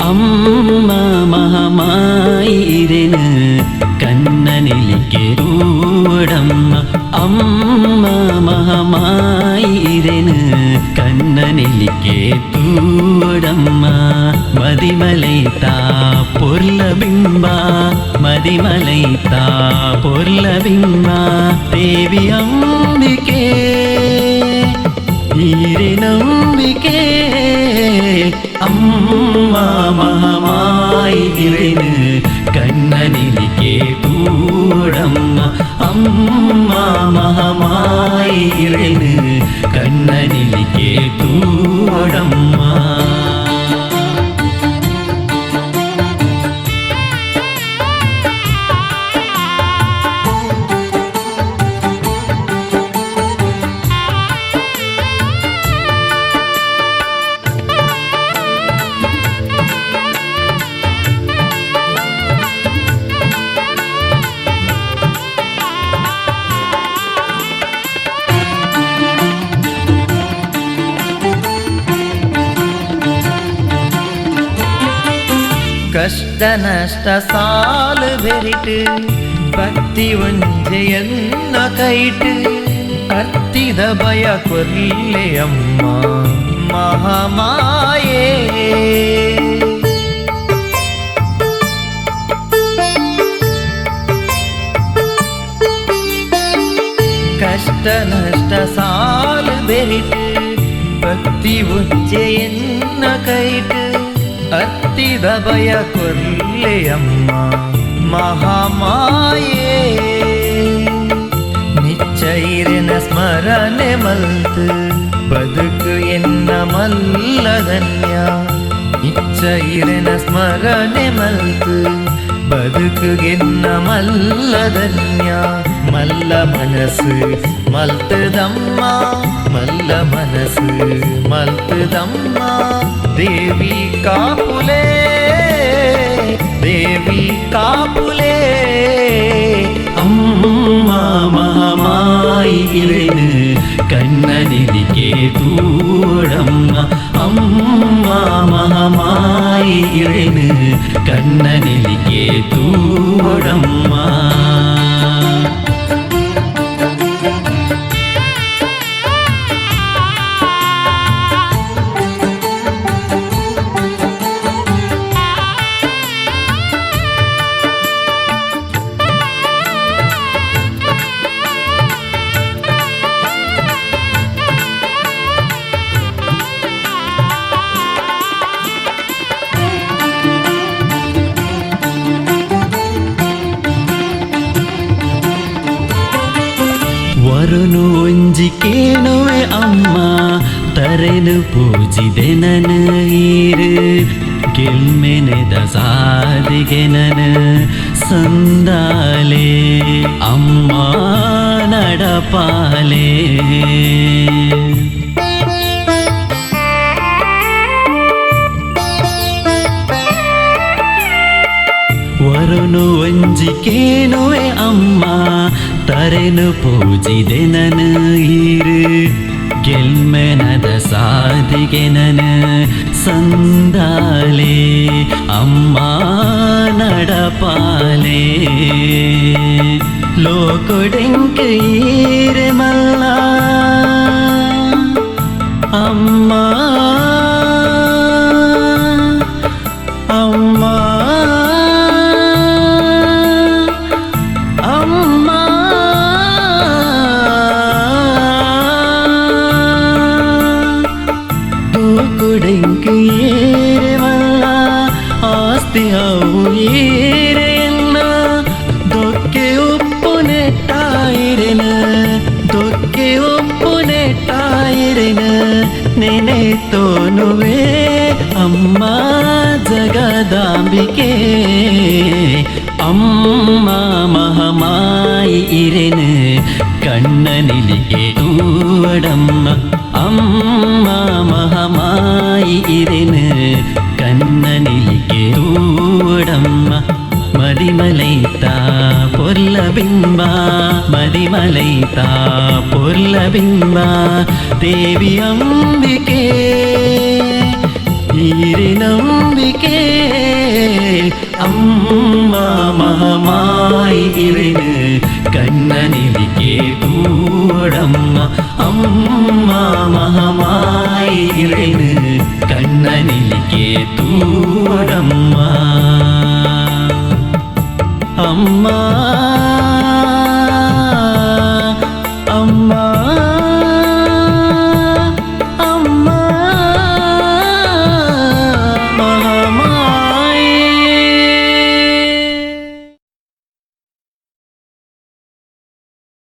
അമ്മ മഹമായിരന് കണ്ണനിലേക്ക് തൂടമ്മ അമ്മ മഹമായിരന് കണ്ണനിലേക്ക് തൂടമ്മ മതിമലൈത്താ പൊർലബിംബ മതിമലൈത്താ പൊർലബിംബ ദേവി അംബികേ ഈരനംബികേ അമ്മ മഹമായിരന് കണ്ണനിലേക്ക് തൂടമ്മ അമ്മ മഹമായിരന് കണ്ണനിലേക്ക് തൂടമ്മ ಕಷ್ಟ ನಷ್ಟ ಸಾಲು ಬೆರಿಟು ಭಕ್ತಿ ಒಂಜೆಯನ್ನ ಕೈಟು ಅತ್ತಿದ ಭಯ ಕೊರ್ಲೆ ಅಮ್ಮ ಮಹಾಮಾಯೇ ಕಷ್ಟ ನಷ್ಟ ಸಾಲು ಬೆರಿಟು ಭಕ್ತಿ ಒಂಜೆಯನ್ನ ಕೈಟು ಅತ್ತಿದ ಭಯ ಕೊರ್ಲೆ ಅಮ್ಮ ಮಹಾಮಾಯೇ ನಿಚ್ಚೈರಿನ ಸ್ಮರಣೆ ಮಲ್ತು ಬದುಕು ಎನ್ನ ಮಲ್ಲಧನ್ಯ ನಿಚ್ಚೈರಿನ ಸ್ಮರಣೆ ಮಲ್ತು ಬದುಕು ಎನ್ನ ಮಲ್ಲಧನ್ಯ ಮಲ್ಲ ಮನಸ್ಸು ಮಲ್ತದಮ್ಮ ಮಲ್ಲ ಮನಸ್ಸು ಮಲ್ತದಮ್ಮ ದೇವಿ ಕಾಪುಲೆ ದೇವಿ ಕಾಪುಲೆ അമ്മ മഹമായിരന് കണ്ണനിലേക്ക് തൂടമ്മ അമ്മ മഹമായിരന് കണ്ണനിലേക്ക് തൂടമ്മ ವರುನು ಒಂಜಿಕೇನುವೆ ಅಮ್ಮ ತರೆನು ಪೂಜಿದೆ ನನ ಈರು ಗೆಲ್ಮೆನೆದ ಸಾದಿಗೆ ನನ ಸಂದಾಲೆ ಅಮ್ಮ ನಡಪಾಲೆ ವರುನು ಒಂಜಿಕೇನುವೆ ಅಮ್ಮ ತರೆನು ಪೂಜಿದೆ ನನ ಈರು ಗೆಲ್ಮೆನದ ಸಾದಿಗೆ ನನ ಸಂದಾಲೆ ಅಮ್ಮ ನಡಪಾಲೆ ಲೋಕೊಡೆಂಕ ಈರೆ ಮಲ್ಲ ಅಮ್ಮ ಅಮ್ಮ ಏರೆವಲ್ಲ ಆಸ್ತಿ ಅವು ಏರೆಯಲ್ಲ ದೊಕ್ಕೆ ಉಪ್ಪು ನೆಟ್ಟಾಯಿರೆನ ದೊಕ್ಕೆ ಉಪ್ಪು ನೆಟ್ಟಾಯಿರೆನ ನೆನೆ ತೋನುವೆ ಅಮ್ಮ ಜಗದಾಂಬಿಕೆ ಅಮ್ಮ മഹമായിരന് കണ്ണനിലേക്ക് തൂടമ്മ അമ്മ മഹമായിരന് കണ്ണനിലേക്ക് തൂടമ്മ മതിമലൈത്താ പൊർലബിംബ മതിമലൈത്താ പൊർലബിംബ ദേവി അംബികേ ഈരിനമ്പിക്കേ അമ്മ മഹമായി ഇരിന് കണ്ണനിലിക്കേ തൂടമ്മ അമ്മ മഹമായി ഇരിന് കണ്ണനിലിക്കേ തൂടമ്മ അമ്മ